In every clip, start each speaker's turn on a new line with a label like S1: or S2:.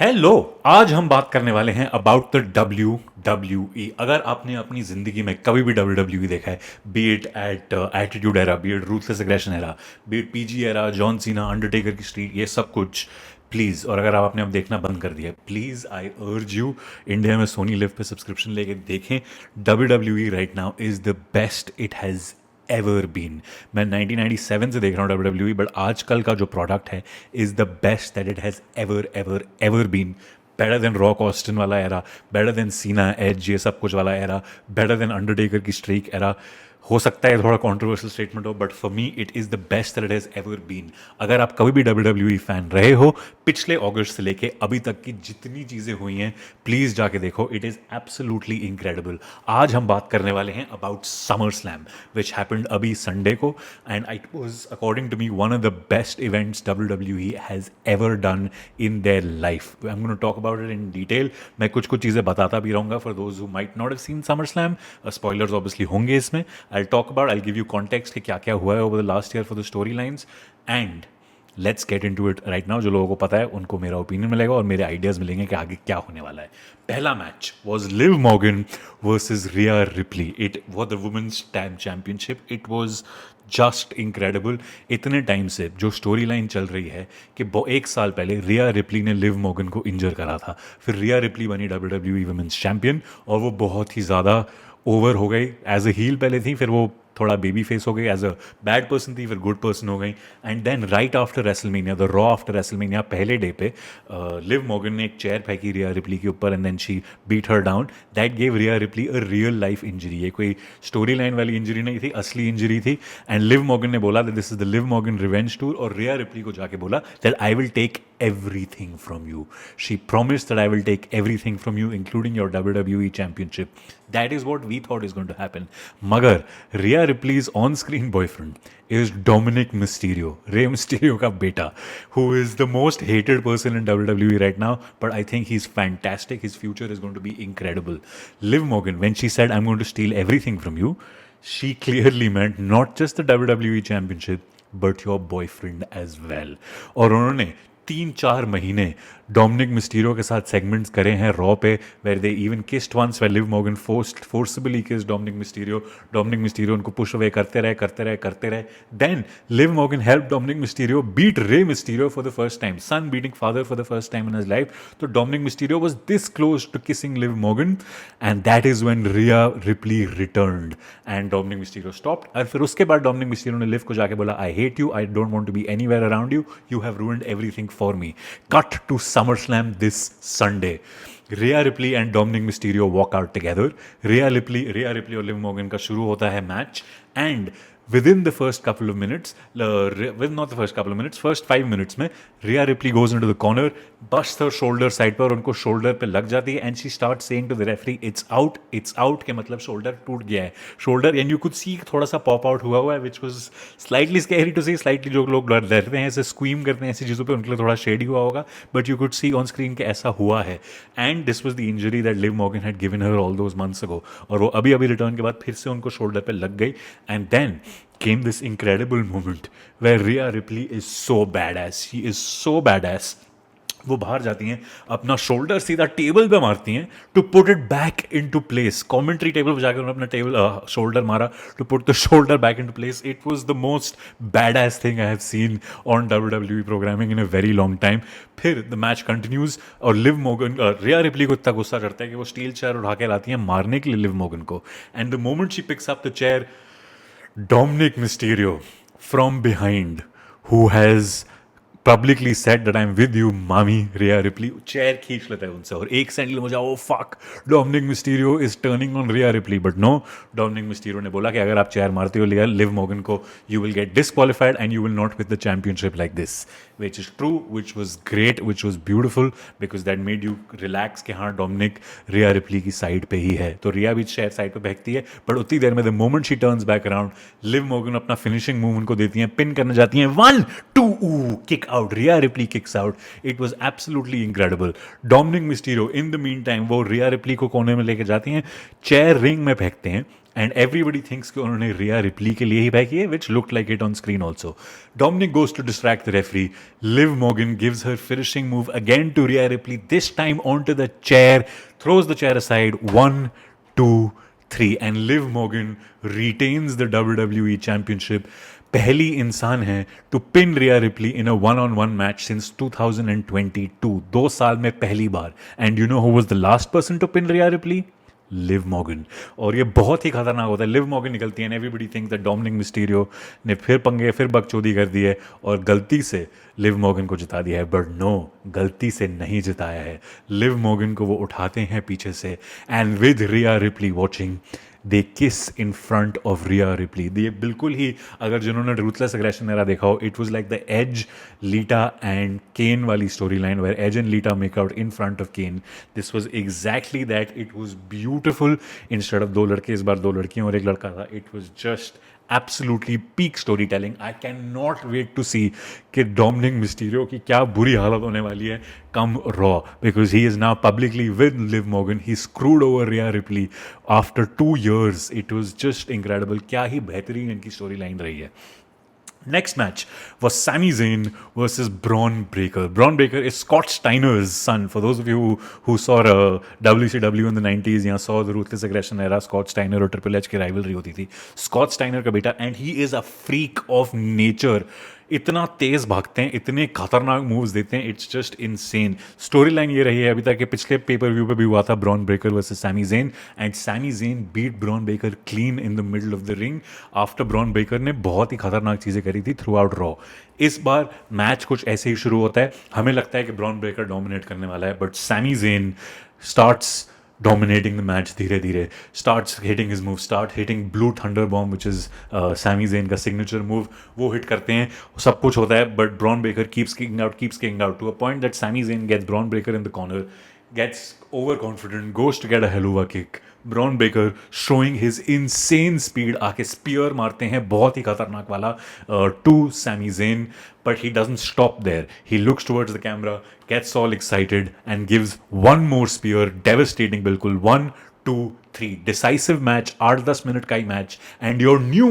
S1: Hello. आज हम बात करने वाले हैं अबाउट द WWE। अगर आपने अपनी ज़िंदगी में कभी भी WWE देखा है, B it at attitude era, B it ruthless aggression era, B it PG era, John Cena, Undertaker की स्ट्रीट, ये सब कुछ प्लीज़। और अगर आपने अब देखना बंद कर दिया, please I urge you, India में सोनी लिव पे सब्सक्रिप्शन लेके देखें। WWE right now is the best it has ever been. मैं 1997 से देख रहा हूँ WWE, बट आजकल का जो प्रोडक्ट है is the best that it has ever ever ever been. Better than Rock Austin वाला era, better than Cena Edge ये सब कुछ वाला एरा, बेटर देन अंडरटेकर की स्ट्रीक एरा। हो सकता है थोड़ा कंट्रोवर्शियल स्टेटमेंट हो, but for me it is the best that it has ever been. अगर आप कभी भी WWE फैन रहे हो, पिछले अगस्त से लेके अभी तक की जितनी चीज़ें हुई हैं, प्लीज़ जाके देखो। It is absolutely incredible. आज हम बात करने वाले हैं about SummerSlam which happened अभी संडे को, and it was according to me one of the best events WWE has ever done in their life. I am gonna talk about it in detail. मैं कुछ कुछ चीज़ें बताता भी रहूँगा for those who might not have seen SummerSlam. Spoilers obviously होंगे इसमें। I talk about, I give you context कि क्या क्या हुआ है over the last year for the story lines, and let's get into it right now. जो लोगों को पता है उनको मेरा ओपिनियन मिलेगा और मेरे आइडियाज़ मिलेंगे कि आगे क्या होने वाला है। पहला match was Liv Morgan versus Rhea Ripley. It was the women's tag championship. It was just incredible. इतने टाइम से जो स्टोरी लाइन चल रही है कि एक साल पहले रिया रिप्ली ने लिव मॉर्गन को इंजर करा था, फिर रिया रिप्ली बनी WWE वुमेन्स चैम्पियन, और वो बहुत ही ज़्यादा ओवर हो गई। एज अ हील पहले थी, फिर वो थोड़ा बेबी फेस हो गई, एज अ बैड पर्सन थी, फिर गुड पर्सन हो गई। And then right after WrestleMania, the Raw after WrestleMania, पहले डे पे लिव मॉर्गन ने एक चेयर फेंकी रिया रिप्ली के ऊपर, and then she beat her down. That gave Rhea Ripley a real life injury. ये कोई स्टोरी लाइन वाली इंजरी नहीं थी, असली इंजरी थी। एंड लिव मॉर्गन ने बोला that this is the Liv Morgan revenge tour, और रिया रिप्ली को जाके बोला that I will take everything from you. She promised that I will take everything from you, including your WWE championship. That is what we thought is going to happen. Magar, Rhea Ripley's on-screen boyfriend is Dominic Mysterio, Rey Mysterio ka beta, who is the most hated person in WWE right now, but I think he's fantastic. His future is going to be incredible. Liv Morgan, when she said, I'm going to steal everything from you, she clearly meant not just the WWE championship, but your boyfriend as well. और उन्होंने 3-4 महीने Dominik Mysterio के साथ segments करे हैं Raw पे, where they even kissed once, where Liv Morgan forcibly kissed Dominik Mysterio उनको push away करते रहे। Then Liv Morgan help Dominik Mysterio beat Rey Mysterio for the first time, son beating father for the first time in his life. तो Dominik Mysterio was this close to kissing Liv Morgan, and that is when Rhea Ripley returned and Dominik Mysterio stopped. और फिर उसके बाद Dominic Mysterio ने live को जाके बोला, I hate you, I don't want to be anywhere around you, you have ruined everything for me. Cut to SummerSlam this Sunday. Rhea Ripley and Dominic Mysterio walk out together. Rhea Ripley और Liv Morgan का शुरू होता है match, and within the first couple of minutes, not the first couple of minutes, first 5 minutes में Rhea Ripley goes into the corner, busts her shoulder side पर, उनको shoulder पे लग जाती है, and she starts saying to the referee, it's out के मतलब shoulder टूट गया है, shoulder, and you could see थोड़ा सा pop out हुआ है, which was slightly scary to see, slightly जो लोग डरते हैं ऐसे scream करते हैं ऐसी चीज़ों पे, उनके लिए थोड़ा shady हुआ होगा, but you could see on screen कि ऐसा हुआ है, and this was the injury that Liv Morgan had given her all those months ago, और वो अभी रिटर्न के बाद फिर से उनको shoulder पे लग गई, and then came this incredible moment where Rhea Ripley is so badass. She is so badass. वो बाहर जाती हैं, अपना शोल्डर सीधा टेबल पे मारती हैं to put it back into place. Commentary table पे जाकर उन्होंने अपना टेबल शोल्डर मारा to put the shoulder back into place. It was the most badass thing I have seen on WWE programming in a very long time. फिर the match continues, और Liv Morgan Rhea Ripley को इतना गुस्सा करता है कि वो steel chair उठा के लाती हैं मारने के लिए लिव मॉर्गन को, and the moment she picks up the chair, Dominic Mysterio from behind, who has publicly said that I'm with you, Mami Rhea Ripley, chair खींच लेता है उनसे, और एक सेकंड मुझे oh fuck, Dominik Mysterio is turning on Rhea Ripley, but no, Dominik Mysterio ने बोला कि अगर आप चेयर मारते हो लिव मॉर्गन को, you will get disqualified and you will not with the championship like this, which is true, which was great, which was beautiful, because that made you relax कि हाँ डोमिनिक रिया replay की side पे ही है। तो रिया भी chair side पे फेंकती है, but उतनी देर में the moment she turns back around, Liv Morgan अपना फिनिशिंग मूव उनको देती हैं, पिन करने जाती हैं, 1 2 kick out, Riya replay kicks out. It was absolutely incredible. Dominik Mysterio in the mean time वो रिया रिप्ली को कोने में लेके जाती हैं, चेयर रिंग में फेंकते हैं, एंड एवरीबडी थिंक्स कि उन्होंने रिया रिप्ली के लिए ही बैक किया, which look like it on screen also. Dominic goes to distract the referee. Liv Morgan gives her finishing move again to Rhea Ripley, this time onto the chair, throws the chair aside. 1, 2, 3, and Liv Morgan retains the WWE Championship. पहली इंसान है to pin Rhea Ripley in a one on one match since 2022. 2 साल में पहली बार. And you know who was the last person to pin Rhea Ripley? Liv Morgan. और ये बहुत ही खतरनाक होता है. लिव मॉर्गन निकलती है, everybody think that Dominic Mysterio ने फिर पंगे, फिर बकचोदी कर दी है और गलती से लिव मॉर्गन को जिता दिया है. बट नो, गलती से नहीं जिताया है. लिव मॉर्गन को वो उठाते हैं पीछे से, and with Rhea Ripley watching, they kiss in front of Rhea Ripley. ये बिल्कुल ही, अगर जिन्होंने रूथलेस एग्रेशन एरा देखा हो, it was like the Edge, Lita and Kane वाली story line, where Edge and Lita make out in front of Kane. This was exactly that. It was beautiful. Instead of 2 लड़के इस बार 2 लड़कियां और 1 लड़का था. It was just absolutely peak storytelling. I can not wait to see कि Dominik Mysterio की क्या बुरी हालत होने वाली है come Raw, because he is now publicly with Liv Morgan. He screwed over Rhea Ripley after 2 years. It was just incredible. क्या ही बेहतरीन इनकी स्टोरी लाइन रही है. Next match was Sami Zayn versus Braun Breaker. Braun Breaker is Scott Steiner's son. For those of you who saw WCW in the 90s, या saw the Ruthless Aggression era, Scott Steiner और Triple H की rivalry होती थी. Scott Steiner का बेटा, and he is a freak of nature. इतना तेज भागते हैं, इतने खतरनाक मूव्स देते हैं, it's just insane. Story line ये रही है अभी तक कि पिछले पेपर व्यू पे भी हुआ था Bron Breakker versus Sami Zayn, and Sami Zayn beat Bron Breakker clean in the middle of the ring after Bron Breakker ने बहुत ही खतरनाक चीज़ें करी थी थ्रू आउट रॉ. इस बार मैच कुछ ऐसे ही शुरू होता है. हमें लगता है कि ब्रॉन ब्रेकर डोमिनेट करने वाला है, but Sami Zayn starts dominating the match धीरे धीरे, starts hitting his move, start hitting blue thunder bomb which is Sami Zayn का signature move. वो hit करते हैं, सब कुछ होता है, but Braun Breaker keeps kicking out to a point that Sami Zayn gets Braun Breaker in the corner, gets overconfident, goes to get a helluva kick. Bron Breakker showing his insane speed, आके spear मारते हैं बहुत ही खतरनाक वाला to Sami Zayn, but he doesn't stop there. He looks towards the camera, gets all excited and gives one more spear, devastating बिल्कुल. 1, 2, 3 decisive match, 8-10 minute का ही match, and your new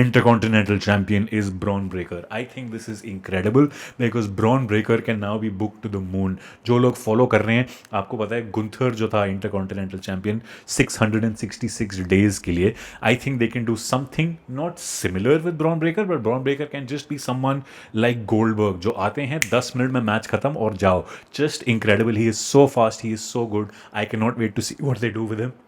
S1: intercontinental champion is Braun Breaker. I think this is incredible because Braun Breaker can now be booked to the moon. जो लोग follow कर रहे हैं, आपको पता है गुंथर जो था intercontinental champion 666 days के लिए, I think they can do something not similar with Braun Breaker, but Braun Breaker can just be someone like Goldberg जो आते हैं 10 मिनट में मैच खत्म और जाओ. Just incredible. He is so fast, he is so good. I cannot wait to see what they do with him.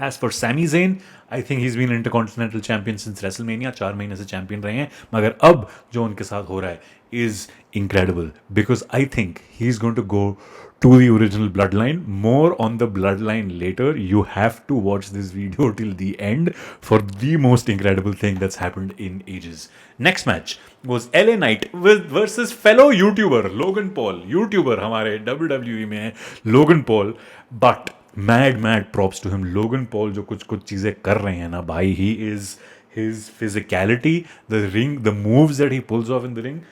S1: As for Sami Zayn, I think he's been Intercontinental Champion since WrestleMania. 4 महीने से champion रहे हैं, मगर अब जो उनके साथ हो रहा है is incredible because I think he's going to go to the original bloodline. More on the bloodline later. You have to watch this video till the end for the most incredible thing that's happened in ages. Next match was LA Knight versus fellow YouTuber Logan Paul. YouTuber हमारे WWE में है Logan Paul, but mad props to him. Logan Paul जो कुछ चीज़ें कर रहे हैं ना भाई, he is, his physicality, the ring, the moves that he pulls off in the ring,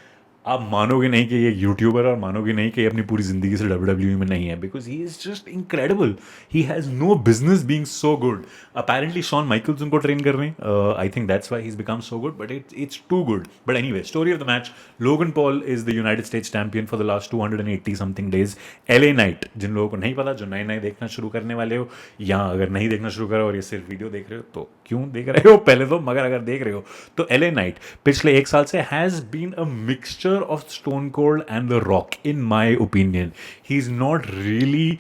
S1: आप मानोगे नहीं कि ये यूट्यूबर, और मानोगे नहीं कि ये अपनी पूरी ज़िंदगी से WWE में नहीं है, because he is just incredible. He has no business being so good. Apparently Shawn Michaels उनको ट्रेन कर रहे हैं. I think that's why he is become so good, but it's too good. But anyway, story of the match, Logan Paul is the United States champion for the last 280 something days. LA Knight, जिन लोगों को नहीं पता, जो नए देखना शुरू करने वाले हो, या अगर नहीं देखना शुरू करो और ये सिर्फ वीडियो देख रहे हो तो क्यों देख रहे हो पहले तो, मगर अगर देख रहे हो तो LA नाइट पिछले 1 साल से has been a mixture of Stone Cold and The Rock, in my opinion. He's not really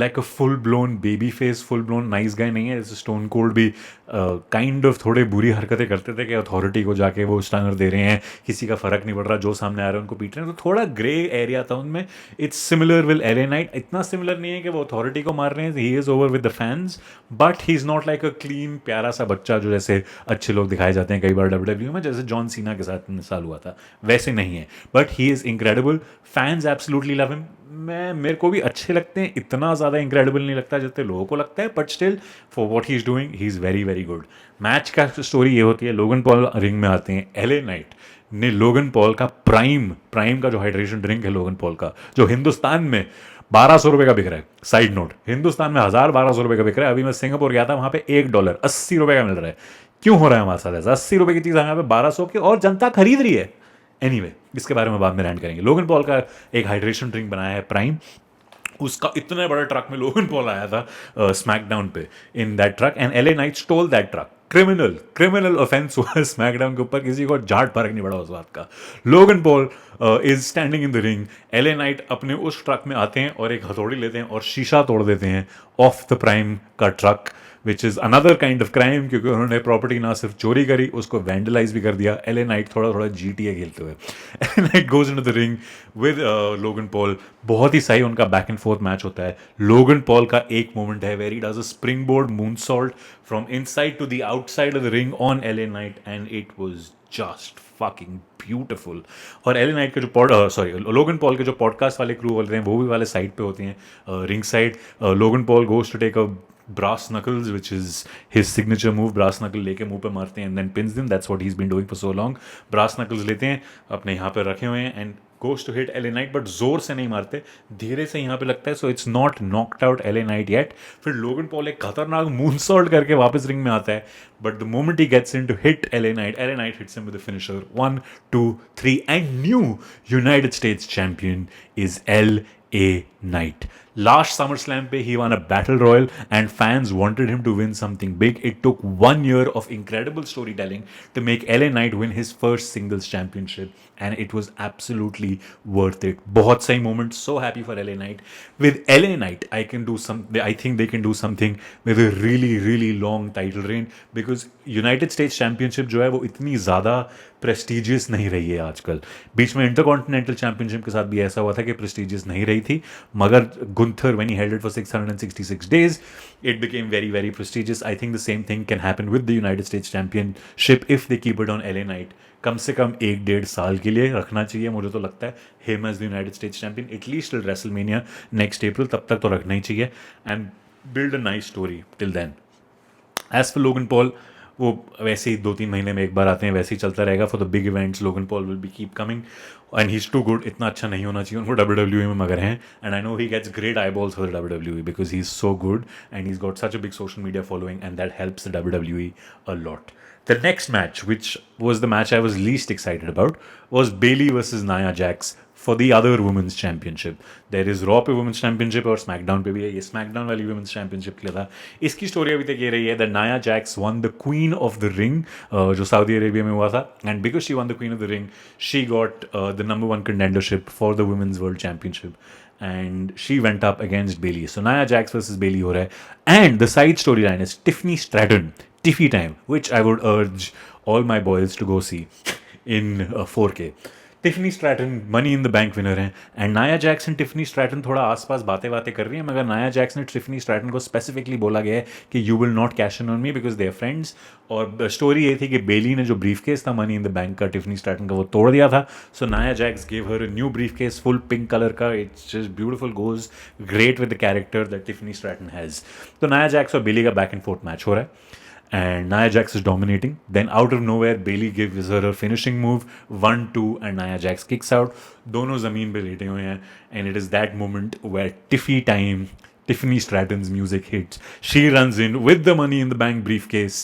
S1: like a full-blown babyface, full-blown nice guy नहीं है. Stone Cold भी काइंड ऑफ थोड़े बुरी हरकतें करते थे कि अथॉरिटी को जाके वो स्टैनर दे रहे हैं, किसी का फर्क नहीं पड़ रहा, जो सामने आ रहा है उनको पीट रहे हैं, तो थोड़ा ग्रे एरिया था उनमें. It's similar with LA night. इतना सिमिलर नहीं है कि वो अथॉरिटी को मार रहे हैं, he is over with the fans, but he is not like a clean प्यारा सा बच्चा जो जैसे अच्छे लोग दिखाए जाते हैं कई बार WWE में, जैसे जॉन सीना के साथ मिसाल हुआ था, वैसे नहीं है. But he is incredible. Fans absolutely love him. मेरे को भी अच्छे लगते हैं, इतना ज़्यादा इनक्रेडिबल नहीं लगता जितने लोगों को लगता है, but still for what he is doing he is very very good. Match का स्टोरी ये होती है, लोगन पॉल रिंग में आते हैं, LA नाइट ने लोगन पॉल का प्राइम का जो हाइड्रेशन ड्रिंक है लोगन पॉल का, जो हिंदुस्तान में 1200 रुपये का बिक रहा है, साइड नोट, हिंदुस्तान में 1200 रुपये का बिक रहा है। अभी मैं सिंगापुर गया था, वहां पे $1 80 का मिल रहा है। क्यों हो रहा है हमारे साथ ऐसा? 80 रुपये की चीज़ यहाँ पे 1200 की, और जनता खरीद रही है। एनीवे, इसके बारे में बाद में रैंट करेंगे। लोगन पॉल का एक हाइड्रेशन ड्रिंक बनाया है प्राइम, उसका इतने बड़े ट्रक में लोगन पॉल आया था स्मैकडाउन पे, in that truck, and LA Knight stole that truck. Criminal offence हुआ स्मैकडाउन के ऊपर, किसी को झाट फर्क नहीं पड़ा उस बात का। लोगन Paul is standing in the ring, LA night अपने उस ट्रक में आते हैं और एक हथौड़ी लेते हैं और शीशा तोड़ देते हैं ऑफ द प्राइम का truck, which is another kind of crime, क्योंकि उन्होंने प्रॉपर्टी ना सिर्फ चोरी करी, उसको वैंडलाइज भी कर दिया। एलए नाइट थोड़ा थोड़ा GTA खेलते हुए LA night goes into the ring with Logan Paul. बहुत ही सही उनका बैक एंड फोर्थ मैच होता है। लोगन पॉल का एक मोमेंट है where he does a springboard moonsault from inside to the outside of the ring on LA Knight, and it was just fucking beautiful। और एलए नाइट के जो लोगन पॉल के जो पॉडकास्ट वाले क्रू होते हैं, वो भी वाले साइड पे होते हैं, ringside. Logan Paul goes to take a brass knuckles, which is his signature move। brass knuckle लेके मुंह पे मारते हैं and then pins them, that's what he's been doing for so long। brass knuckles लेते हैं, अपने यहाँ पे रखे हुए हैं, and goes to hit LA Knight, but जोर से नहीं मारते, धीरे से यहाँ पे लगता है, so it's not knocked out LA Knight yet। फिर लोगन पॉल एक खतरनाक moonsault करके वापस रिंग में आता है, but the moment he gets in to hit LA Knight hits him with a finisher, 1 2 3, and new United States champion is LA Knight। Last SummerSlam पे he won a battle royal and fans wanted him to win something big। It took 1 year of incredible storytelling to make LA Knight win his first singles championship, and it was absolutely worth it। बहुत सही moment, so happy for LA Knight। With LA Knight I think they can do something with a really long title reign, because United States Championship जो है वो इतनी ज़्यादा prestigious नहीं रही है आजकल। बीच में इंटरकॉन्टिनेंटल चैंपियनशिप के साथ भी ऐसा हुआ था कि प्रेस्टिजियस नहीं रही थी, मगर Gunther when he held it for 666 days it became very prestigious. I think the same thing can happen with the United States championship if they keep it on LA Knight. कम से कम 1-1.5 साल के लिए रखना चाहिए, मुझे तो लगता है, him as the United States champion at least till WrestleMania next April, तब तक तो रखना ही चाहिए, and build a nice story till then. As for Logan Paul, वो वैसे ही 2-3 महीने में एक बार आते हैं, वैसे ही चलता रहेगा। For the big events Logan Paul will be keep coming, and he is too good. इतना अच्छा नहीं होना चाहिए उनको WWE में, मगर हैं, and I know he gets great eyeballs for the WWE because he is so good and he is got such a big social media following, and that helps the WWE a lot। The next match, which was the match I was least excited about, was Bayley versus Nia Jax for the other women's championship। There is Raw पे women's championship और SmackDown पे भी है। ये SmackDown वाली women's championship के लिए था। इसकी स्टोरी अभी तक ये रही है that Nia Jax won the Queen of the Ring, जो सऊदी अरेबिया में हुआ था, and because she won the Queen of the Ring, she got the #1 contendership for the Women's World Championship, and she went up against Bayley। So Nia Jax versus Bayley हो रहा है, and the side storyline is Tiffany Stratton, Tiffy time, which I would urge all my boys to go see in 4K। Tiffany Stratton money in the bank winner हैं, and Nia Jax and Tiffany Stratton थोड़ा आसपास बातें कर रही हैं, मगर Nia Jax ने Tiffany Stratton को स्पेसिफिकली बोला गया है कि you will not cash in on me because they are friends. और स्टोरी ये थी कि बेली ने जो ब्रीफ केस था मनी इन द बैंक का टिफनी स्ट्रैटन का, वो तोड़ दिया था। So Nia Jax give her a new briefcase, full pink colour का। It's just beautiful, goes great with the character that Tiffany Stratton has. तो Nia Jacques और बेली का बैक एंड फोर्थ मैच हो रहा है, and Nia Jax is dominating. Then out of nowhere, Bayley gives her a finishing move, 1-2, and Nia Jax kicks out. दोनों ज़मीन पे लेटे हुए हैं, and it is that moment where Tiffany Stratton's music hits. She runs in with the Money in the Bank briefcase,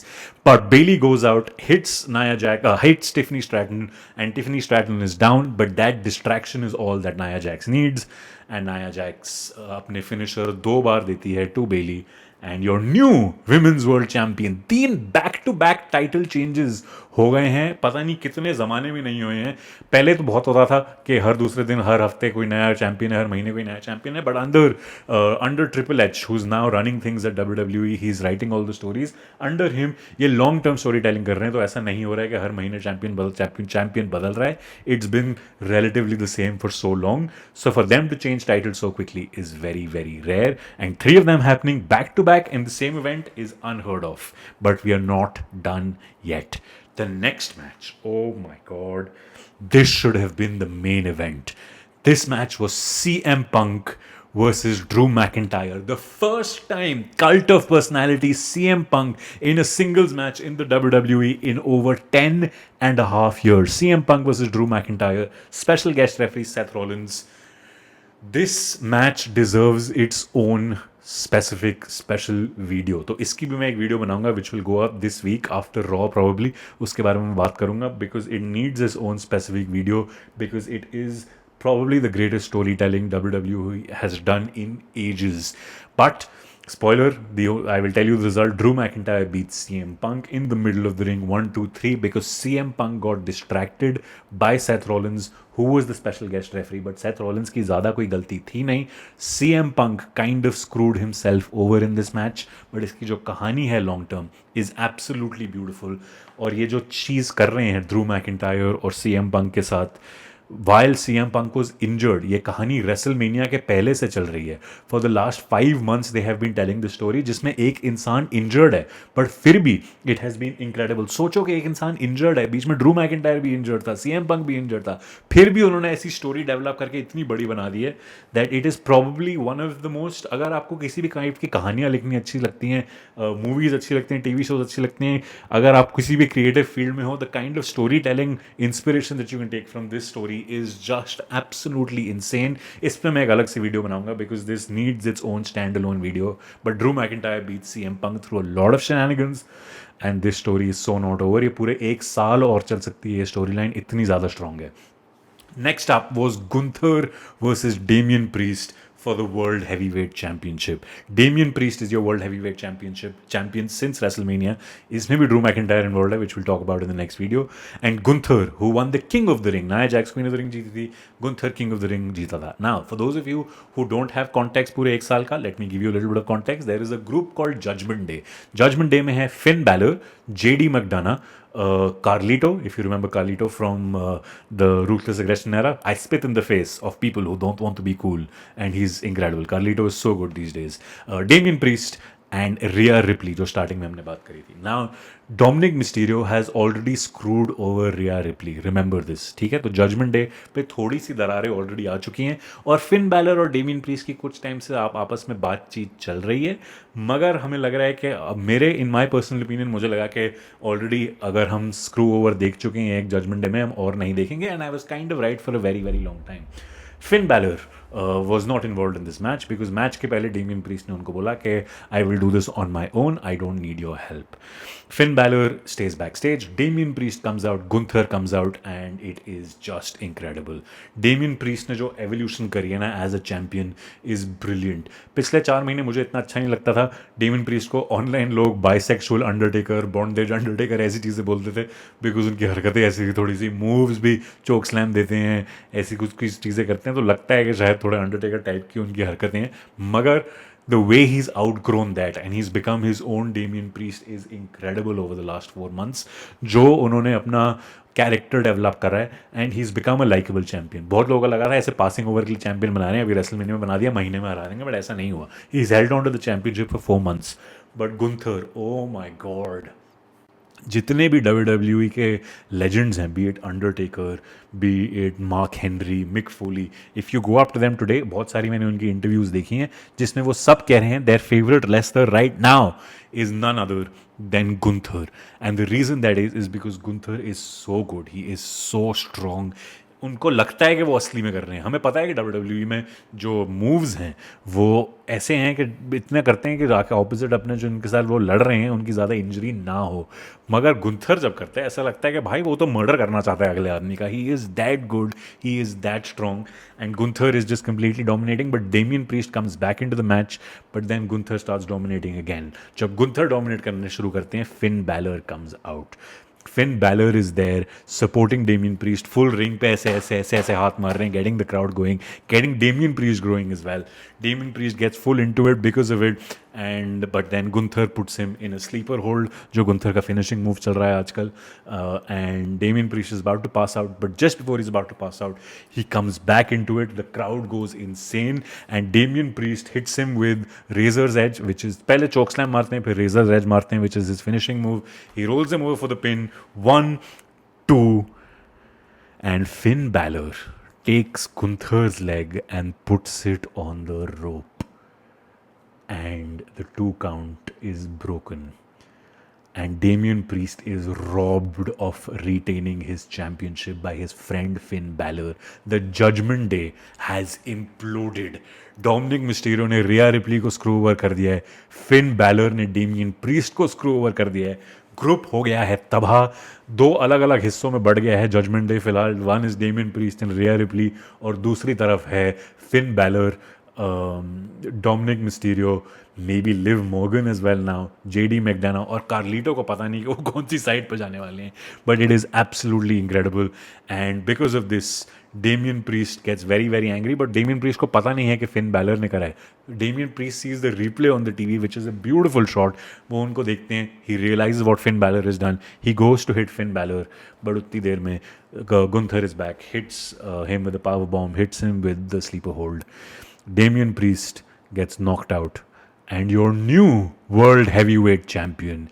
S1: but Bayley goes out, hits Tiffany Stratton, and Tiffany Stratton is down. But that distraction is all that Nia Jax needs, and Nia Jax अपने finisher 2 बार देती है to Bayley, and your new women's world champion। 3 back-to-back title changes हो गए हैं, पता नहीं कितने ज़माने में नहीं हुए हैं। पहले तो बहुत होता था कि हर दूसरे दिन, हर हफ्ते कोई नया चैंपियन है, हर महीने कोई नया चैंपियन है, but under triple H, who is now running things at WWE, he is writing all the stories under him. ये लॉन्ग टर्म स्टोरी टेलिंग कर रहे हैं, तो ऐसा नहीं हो रहा है कि हर महीने चैंपियन बदल रहा है। It's been relatively the same for so long, so for them to change titles so quickly is very rare, and 3 of them happening back to back in the same event is unheard of. But we are not done yet. The next match, oh my god, this should have been the main event. This match was CM Punk versus Drew McIntyre. The first time cult of personality CM Punk in a singles match in the WWE in over 10 and a half years. CM Punk versus Drew McIntyre. Special guest referee Seth Rollins. This match deserves its own specific special video. तो इसकी भी मैं एक video बनाऊंगा which will go up this week after Raw probably. उसके बारे में बात करूंगा because it needs its own specific video because it is probably the greatest storytelling WWE has done in ages. But spoiler, I will tell you the result. Drew McIntyre beats CM Punk in the middle of the ring 1-2-3 because CM Punk got distracted by Seth Rollins, who was the special guest referee. But Seth Rollins की ज़्यादा कोई गलती थी नहीं. CM Punk kind of screwed himself over in this match. But इसकी जो कहानी है long term is absolutely beautiful. और ये जो चीज़ कर रहे हैं Drew McIntyre और CM Punk के साथ while CM Punk was injured, ये कहानी रेसलमेनिया के पहले से चल रही है. For the last 5 months they have been telling the story जिसमें एक इंसान इंजर्ड है बट फिर भी it has been incredible. सोचो कि एक इंसान इंजर्ड है, बीच में ड्रू मैकिंटायर भी इंजर्ड था, CM Punk भी इंजर्ड था, फिर भी उन्होंने ऐसी स्टोरी डेवलप करके इतनी बड़ी बना दी है that it is probably one of the most. अगर आपको किसी भी काइंड की कहानियाँ लिखनी अच्छी लगती हैं, मूवीज़ अच्छी लगती हैं, टीवी शोज अच्छी लगती हैं, अगर आप किसी भी क्रिएटिव फील्ड में हो, the kind of story telling inspiration that you can take from this story is just absolutely insane. इस पे मैं एक अलग सी वीडियो बनाऊंगा because this needs its own standalone video. But Drew McIntyre beats CM Punk through a lot of shenanigans and this story is so not over. ये पूरे 1 साल और चल सकती है ये स्टोरी लाइन, इतनी ज़्यादा स्ट्रॉन्ग है. Next up was Gunther versus Damian Priest for the World Heavyweight Championship. Damian Priest is your World Heavyweight champion since WrestleMania. इसमें भी Drew McIntyre involved है, which we'll talk about in the next video. And Gunther, who won the King of the Ring. Nia Jax Queen of the Ring जीती थी, Gunther King of the Ring जीता था. Now, for those of you who don't have context पूरे 1 साल का, let me give you a little bit of context. There is a group called Judgment Day. Judgment Day में है Finn Balor, JD McDonough, Carlito, if you remember Carlito from the Ruthless Aggression era. I spit in the face of people who don't want to be cool, and he's incredible. Carlito is so good these days. Damian Priest and Rhea Ripley, जो starting में हमने बात करी थी. Now, Dominic Mysterio has already screwed over Rhea Ripley. Remember this, ठीक है? तो judgement day पे थोड़ी सी दरारें ऑलरेडी आ चुकी हैं और फिन बैलर और डेमियन प्रीस्ट की कुछ टाइम से आप आपस में बातचीत चल रही है, मगर हमें लग रहा है कि मेरे इन माई पर्सनल ओपिनियन मुझे लगा कि ऑलरेडी अगर हम स्क्रू ओवर देख चुके हैं एक जजमेंट डे में, हम और नहीं देखेंगे. And I was kind of right for a very very long time. Finn Balor was not involved in this match because match के पहले डेमियन प्रीस्ट ने उनको बोला कि I will do this on my own, I don't need your help. Finn Balor stays backstage, Damian Priest comes out, Gunther comes out and it is just incredible. Damian Priest ने जो evolution करी है ना as a champion is brilliant. पिछले 4 महीने मुझे इतना अच्छा नहीं लगता था. Damian Priest को ऑनलाइन लोग bisexual Undertaker, bondage Undertaker ऐसी चीज़ें बोलते थे बिकॉज उनकी हरकतें ऐसी थी, थोड़ी सी मूव्स भी चोक स्लैम देते हैं, ऐसी कुछ चीज़ें करते हैं, तो लगता है कि शायद थोड़ा अंडरटेकर टाइप की उनकी हरकतें हैं, मगर the way he's outgrown that and he's become his own Damian Priest is incredible over the last 4 months. जो उन्होंने अपना कैरेक्टर डेवलप करा है and he is become a likeable champion. बहुत लोगों को लगा था ऐसे पासिंग ओवर के लिए चैंपियन बना रहे हैं, अभी रेसलमेनिया में बना दिया, महीने में हरा देंगे, बट ऐसा नहीं हुआ. He is held on to the championship for 4 months. But Gunther, oh my God, जितने भी WWE के लेजेंड्स हैं, be it Undertaker, be it Mark Henry, Mick Foley, if you go up to them today, बहुत सारी मैंने उनकी interviews देखी हैं जिसमें वो सब कह रहे हैं their favourite wrestler right now is none other than Gunther. And the reason that is because Gunther is so good. He is so strong. उनको लगता है कि वो असली में कर रहे हैं. हमें पता है कि WWE में जो मूव्स हैं वो ऐसे हैं कि इतना करते हैं कि जाके ऑपोजिट अपने जो उनके साथ वो लड़ रहे हैं उनकी ज़्यादा इंजरी ना हो, मगर गुंथर जब करता है ऐसा लगता है कि भाई वो तो मर्डर करना चाहता है अगले आदमी का. He is that good, he is that strong and Gunther is just completely dominating. But Damian Priest comes back into the match, but then Gunther starts dominating again. जब गुंथर डोमिनेट करने शुरू करते हैं, Finn Balor comes out. Finn Balor is there supporting Damian Priest, full ring पे ऐसे हाथ मार रहे हैं, getting the crowd going, getting Damian Priest growing as well. Damian Priest gets full into it because of it, but then Gunther puts him in a sleeper hold, जो Gunther का finishing move चल रहा है आजकल, and Damian Priest is about to pass out, but just before he's about to pass out, he comes back into it. The crowd goes insane, and Damian Priest hits him with Razor's Edge, which is पहले choke slam मारते हैं, फिर Razor's Edge मारते हैं, which is his finishing move. He rolls him over for the pin. 1, 2, and Finn Balor takes Gunther's leg and puts it on the rope, and the 2 count is broken. And Damian Priest is robbed of retaining his championship by his friend Finn Balor. The Judgment Day has imploded. Dominic Mysterio ने रिया Ripley को screw over कर दिया है, Finn Balor ने Damien Priest को screw over कर दिया है, ग्रुप हो गया है तबाह, 2 अलग अलग हिस्सों में बढ़ गया है जजमेंट डे फिलहाल. One is Damian Priest and Rhea Ripley, और दूसरी तरफ है Finn Balor, Dominik Mysterio, maybe Liv Morgan as well now, JD McDonagh और कार्लिटो को पता नहीं कि वो कौन सी साइड पर जाने वाले हैं. But it is absolutely incredible, and because of this Damian Priest gets very very angry. But Damian Priest को पता नहीं है कि फिन बैलर ने करा है. Damian Priest sees the replay on the TV which is a beautiful shot. वो उनको देखते हैं, he realize what Finn Balor is done, he goes to hit Finn Balor, but उतनी देर में Gunther is back, hits him with the power bomb, hits him with the sleeper hold. Damian Priest gets knocked out, and your new world heavyweight champion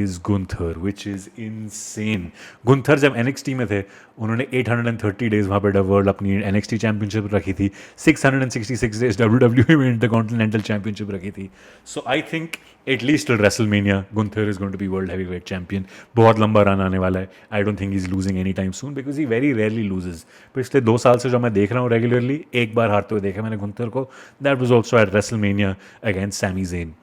S1: is Gunther, which is insane. Gunther जब NXT में थे, उन्होंने 830 days वहाँ पर world अपनी NXT championship रखी थी, 666 days WWE में Intercontinental championship रखी थी. So I think at least till WrestleMania, Gunther is going to be world heavyweight champion. बहुत लंबा रन आने वाला है. I don't think he's losing anytime soon because he very rarely loses. पिछले 2 साल से जो मैं देख रहा हूँ रेगुलरली, एक बार हारते हुए देखा मैंने गुंथर को. That was also at WrestleMania against Sami Zayn.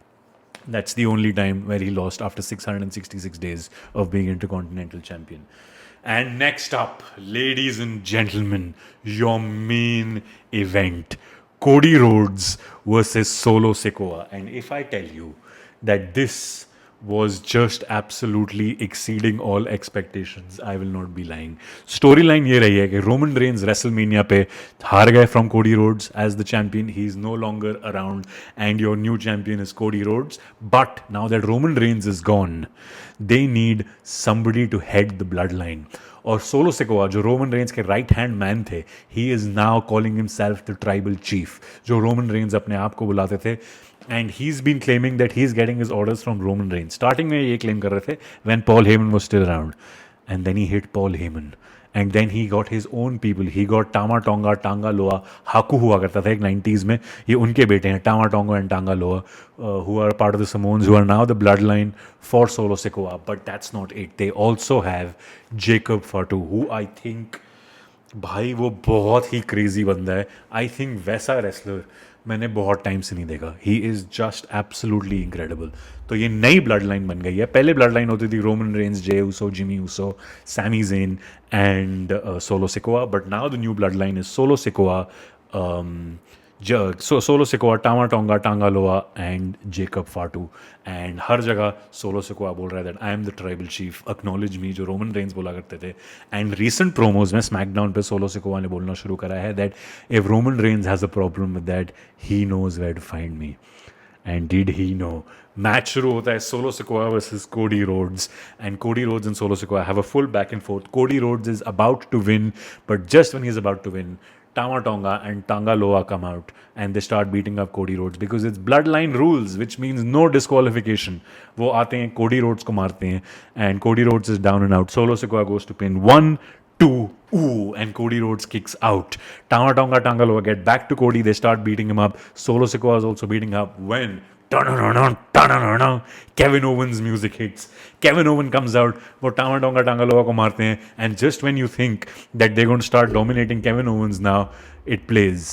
S1: That's the only time where he lost after 666 days of being Intercontinental Champion. And next up, ladies and gentlemen, your main event, Cody Rhodes versus Solo Sikoa. And if I tell you that this was just absolutely exceeding all expectations, I will not be lying. Storyline ये रही है कि Roman Reigns WrestleMania पे हार गए from Cody Rhodes as the champion. He is no longer around and your new champion is Cody Rhodes. But now that Roman Reigns is gone, they need somebody to head the bloodline. और Solo Sikoa जो Roman Reigns के right hand man थे, he is now calling himself the tribal chief, जो Roman Reigns अपने आप को बुलाते थे. And he is been claiming that he is getting his orders from Roman Reigns. Starting में ये क्लेम कर रहे थे when Paul Heyman was still around, and then he hit Paul Heyman, and then he got his own people. He got टामा Tonga, Tonga लोआ, Haku हुआ करता था एक 90s में, ये उनके बेटे हैं टामा टोंगा एंड टांगा लोआ, who are part of the Samoans, who are now the bloodline for Solo Sikoa. But that's not it. They also have Jacob Fatu, who I think, भाई वो बहुत ही क्रेजी बंदा है. आई थिंक वैसा रेसलर मैंने बहुत टाइम से नहीं देखा. ही इज़ जस्ट एब्सोल्युटली इनक्रेडिबल. तो ये नई ब्लड लाइन बन गई है. पहले ब्लड लाइन होती थी Roman Reigns, Jey Uso, Jimmy Uso, Sami Zayn and Solo Sikoa. But now the new blood line is Solo Sikoa, Solo Sikoa, Tama Tonga, Tonga Loa and Jacob Fatu. And हर जगह सोलो सिकोआ बोल रहा है that I am the tribal chief, acknowledge me, जो Roman Reigns बोला करते थे. एंड रिसेंट प्रोमोज में स्मैकडाउन पे सोलो सिकोआ ने बोलना शुरू करा है that if Roman Reigns has a problem with that, he knows where to find me. And did he know? Match शुरू होता है Solo Sikoa versus Cody Rhodes, and Cody Rhodes and Solo Sikoa have a full back and forth. Cody Rhodes is about to win, but just when he is about to win, Tama Tonga and Tanga Loa come out and they start beating up Cody Rhodes because it's bloodline rules, which means no disqualification. वो आते हैं Cody Rhodes को मारते हैं and Cody Rhodes is down and out. Solo Sikoa goes to pin 1, 2, ooh, and Cody Rhodes kicks out. Tama Tonga, Tanga Loa get back to Cody. They start beating him up. Solo Sikoa is also beating up when Kevin Owens music hits. Kevin Owens comes out, वो टामा Tonga Tonga लोआ को मारते हैं, and just when you think that they're going to start dominating Kevin Owens now, it plays.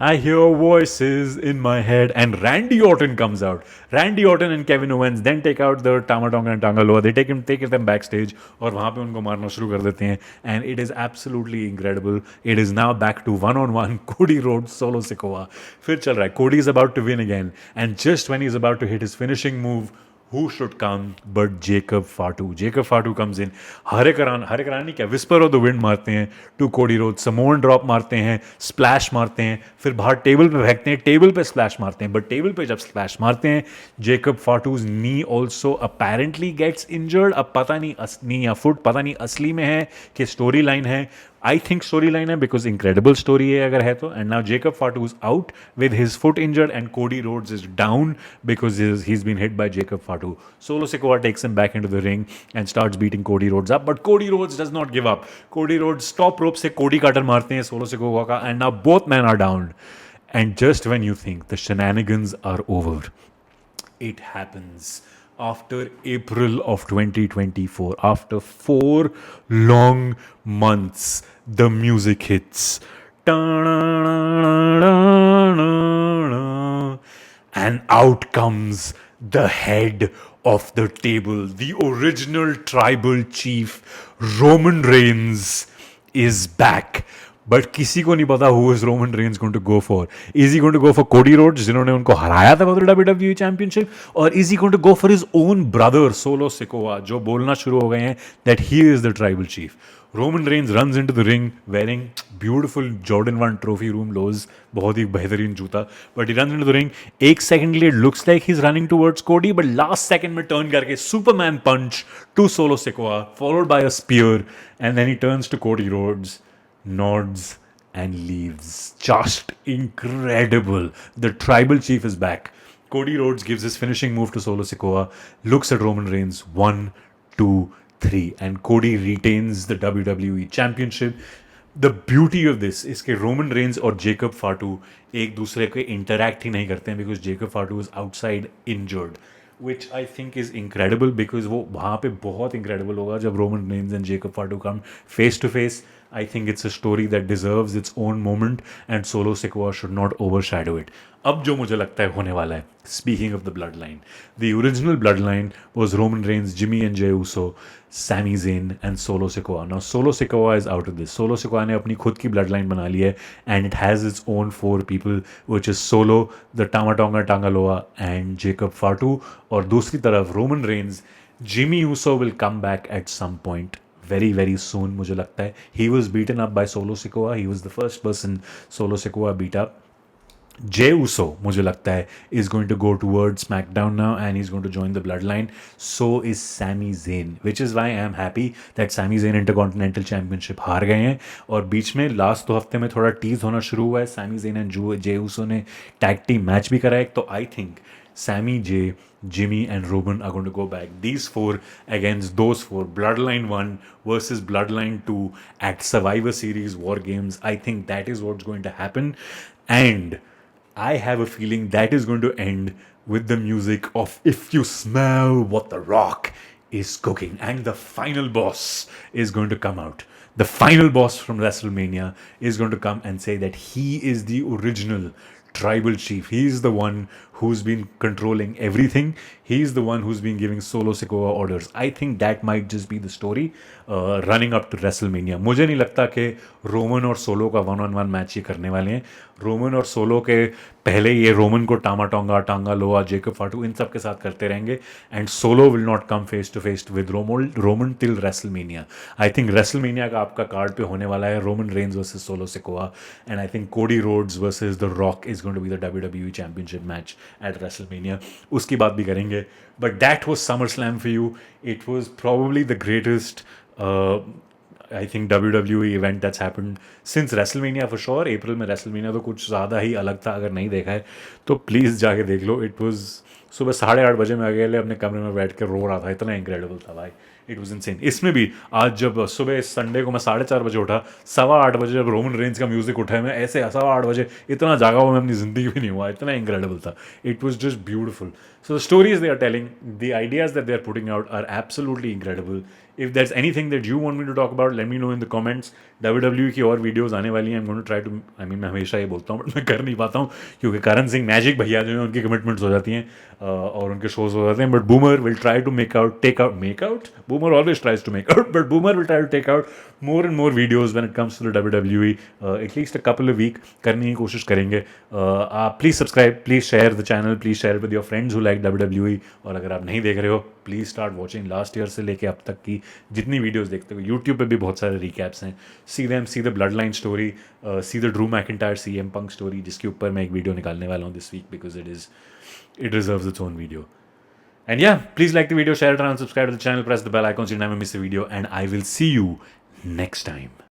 S1: I hear voices in my head, and Randy Orton comes out. Randy Orton and Kevin Owens then take out the Tama Tonga and Tanga Loa. They take them backstage, और वहाँ पे उनको मारना शुरू कर देते हैं, and it is absolutely incredible. It is now back to one-on-one Cody Rhodes, Solo Sikoa. फिर चल रहा है, Cody is about to win again, and just when he is about to hit his finishing move, who should come but Jacob Fatu? Jacob Fatu comes in. हरिकरानी क्या, whisper of the wind मारते हैं to Cody roads, समोन drop मारते हैं, splash मारते हैं, फिर बाहर टेबल पे फेंकते हैं, टेबल पे स्प्लैश मारते हैं. बट टेबल पे जब स्प्लैश मारते हैं, जेकब फाटूज नी ऑल्सो अपेरेंटली गेट्स इंजर्ड. अब पता नहीं नी या फुट पता नहीं असली में है कि स्टोरी लाइन है, आई थिंक स्टोरी लाइन है बिकॉज इंक्रेडिबल स्टोरी है अगर है तो. And now Jacob फाटू is out with his foot injured and Cody Rhodes is down because he's been hit by Jacob Fatu. Solo Sikoa takes him back into the ring and starts beating Cody Rhodes up, but Cody Rhodes does not give up. Cody Rhodes top rope से Cody Cutter मारते हैं Solo Sikoa का, and now both men are down. And just when you think the shenanigans are over, it happens. After April of 2024, after 4 long months, the music hits. And out comes the head of the table, the original tribal chief, Roman Reigns, is back. But किसी को नहीं पता who is Roman Reigns going to go for. Is he going to go for Cody Rhodes जिन्होंने उनको हराया था WWE championship, और is he going to go for his own brother Solo Sikoa जो बोलना शुरू हो गए हैं that he is the tribal chief. Roman Reigns runs into the ring wearing beautiful Jordan 1 trophy room lows, बहुत ही बेहतरीन जूता, but he runs into the ring. एक सेकंड के लिए looks like he is running towards Cody, but last second में turn करके Superman punch to Solo Sikoa followed by a spear, and then he turns to Cody Rhodes, nods and leaves. Just incredible. The tribal chief is back. Cody Rhodes gives his finishing move to Solo Sikoa, looks at Roman Reigns, 1, 2, 3, and Cody retains the WWE championship. The beauty of this is कि Roman Reigns और Jacob Fatu एक दूसरे के interact ही नहीं करते हैं because Jacob Fatu is outside injured. Which I think is incredible because वो वहाँ पे बहुत incredible होगा जब Roman Reigns and Jacob Fatu come face to face. I think it's a story that deserves its own moment and Solo Sikoa should not overshadow it. अब जो मुझे लगता है होने वाला है, speaking of the bloodline, the original bloodline was Roman Reigns, Jimmy and Jey Uso, Sami Zayn and Solo Sikoa. Now Solo Sikoa is out of this. Solo Sikoa ने अपनी खुद की bloodline बना ली है and it has its own 4 people which is Solo, the Tama Tonga Tangaloa and Jacob Fatu. और दूसरी तरफ Roman Reigns, Jimmy Uso will come back at some point. Very, very soon मुझे लगता है. He was beaten up by Solo Sikoa. He was the first person Solo Sikoa beat up. Jey Uso मुझे लगता है is going to go towards SmackDown now and he's going to join the bloodline. So is Sami Zayn, which is why I am happy that Sami Zayn Intercontinental Championship हार गए हैं. और बीच में last 2 हफ्ते में थोड़ा टीज होना शुरू हुआ है. Sami Zayn and Jey Uso ने टैग टीम मैच भी करा है. तो I think Sami, Jay, Jimmy and Roman are going to go back. These 4 against those 4. Bloodline 1 versus Bloodline 2 at Survivor Series War Games. I think that is what's going to happen. And I have a feeling that is going to end with the music of If You Smell What The Rock Is Cooking. And the final boss is going to come out. The final boss from WrestleMania is going to come and say that he is the original tribal chief. He is the one who's been controlling everything. He's the one who's been giving Solo Sikoa orders. I think that might just be the story running up to WrestleMania. मुझे नहीं लगता कि Roman और solo का 1-on-1 match ये करने वाले हैं. रोमन और सोलो के पहले ये रोमन को टामा टोंगा, टांगा लोआ, जेकब फाटू इन सब के साथ करते रहेंगे and Solo will not come face to face with Roman till WrestleMania. I think WrestleMania का आपका कार्ड पे होने वाला है Roman Reigns versus Solo Sikoa and I think Cody Rhodes versus the Rock is going to be the WWE championship match at WrestleMania. उसकी बात भी करेंगे. But that was SummerSlam for you. It was probably the greatest I think WWE event that's happened since WrestleMania for sure. April में WrestleMania तो कुछ ज़्यादा ही अलग था. अगर नहीं देखा है तो प्लीज़ जाके देख लो. It was सुबह 8:30 बजे मैं अकेले अपने कमरे में बैठ कर रो रहा था. इतना इनक्रेडिबल था भाई. It was insane. इसमें भी आज जब सुबह संडे को मैं 4:30 बजे उठा, 8:15 बजे जब रोमन रेंज का म्यूजिक उठा है, मैं ऐसे 8:15 बजे इतना जागा हुआ मैं अपनी ज़िंदगी भी नहीं हुआ. इतना इनक्रेडिबल था. It was just beautiful. So the stories they are telling, the ideas that they are putting out are absolutely incredible. If there's anything that you want me to talk about, let me know in the comments. WWE की और videos आने वाली हैं. I'm going to try to, I mean मैं हमेशा ये बोलता हूँ बट मैं कर नहीं पाता हूँ क्योंकि करण सिंह मैजिक भैया जो हैं उनकी कमिटमेंट्स हो जाती हैं और उनके शोज़ हो जाते हैं. But Boomer will try to make out Boomer always tries to make out but Boomer will try to take out more and more videos when it comes to the WWE. At least a couple of week करने की कोशिश करेंगे. Please subscribe, please share the channel, please share it with your friends who like WWE. और अगर आप नहीं देख रहे हो please start watching. Last year से लेके अब तक की जितनी वीडियोस देखते हो यूट्यूब पे भी बहुत सारे रिकैप्स हैं. See them, see the bloodline story, see the Drew McIntyre CM Punk story जिसके ऊपर मैं एक वीडियो निकालने वाला हूँ this week because it deserves its own video. And yeah, please like the video, share it around, subscribe to the channel, press the bell icon so you never miss a video, and I will see you next time.